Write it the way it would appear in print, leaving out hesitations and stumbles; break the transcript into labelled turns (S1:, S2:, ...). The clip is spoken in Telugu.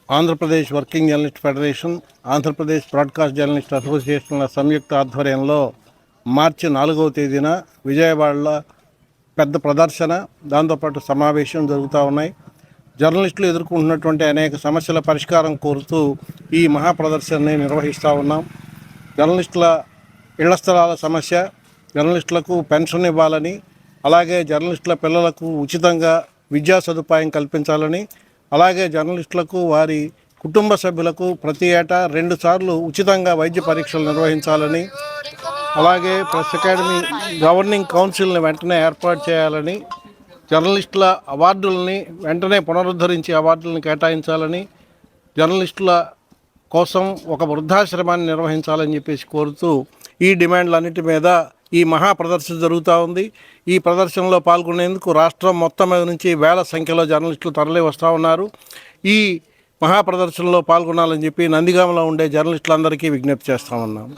S1: Andhra Pradesh working journalist federation, Andhra Pradesh broadcast journalist అసోసియేషన్ల సంయుక్త ఆధ్వర్యంలో మార్చి 4వ తేదీన విజయవాడలో పెద్ద ప్రదర్శన, దాంతోపాటు సమావేశం జరుగుతూ ఉన్నాయి. జర్నలిస్టులు ఎదుర్కొంటున్నటువంటి అనేక సమస్యల పరిష్కారం కోరుతూ ఈ మహాప్రదర్శనని నిర్వహిస్తూ ఉన్నాం. జర్నలిస్టుల ఇళ్ల స్థలాల సమస్య, జర్నలిస్టులకు పెన్షన్ ఇవ్వాలని, అలాగే జర్నలిస్టుల పిల్లలకు ఉచితంగా విద్యా సదుపాయం కల్పించాలని, అలాగే జర్నలిస్టులకు వారి కుటుంబ సభ్యులకు ప్రతి ఏటా 2 సార్లు ఉచితంగా వైద్య పరీక్షలు నిర్వహించాలని, అలాగే ప్రెస్ అకాడమీ గవర్నింగ్ కౌన్సిల్ని వెంటనే ఏర్పాటు చేయాలని, జర్నలిస్టుల అవార్డుల్ని వెంటనే పునరుద్ధరించి అవార్డులను కేటాయించాలని, జర్నలిస్టుల కోసం ఒక వృద్ధాశ్రమాన్ని నిర్వహించాలని చెప్పేసి కోరుతూ ఈ డిమాండ్లన్నిటి మీద ఈ మహాప్రదర్శన జరుగుతూ ఉంది. ఈ ప్రదర్శనలో పాల్గొనేందుకు రాష్ట్రం మొత్తం మీద నుంచి వేల సంఖ్యలో జర్నలిస్టులు తరలి వస్తూ ఉన్నారు. ఈ మహాప్రదర్శనలో పాల్గొనాలని చెప్పి నందిగామలో ఉండే జర్నలిస్టులందరికీ విజ్ఞప్తి చేస్తూ ఉన్నాం.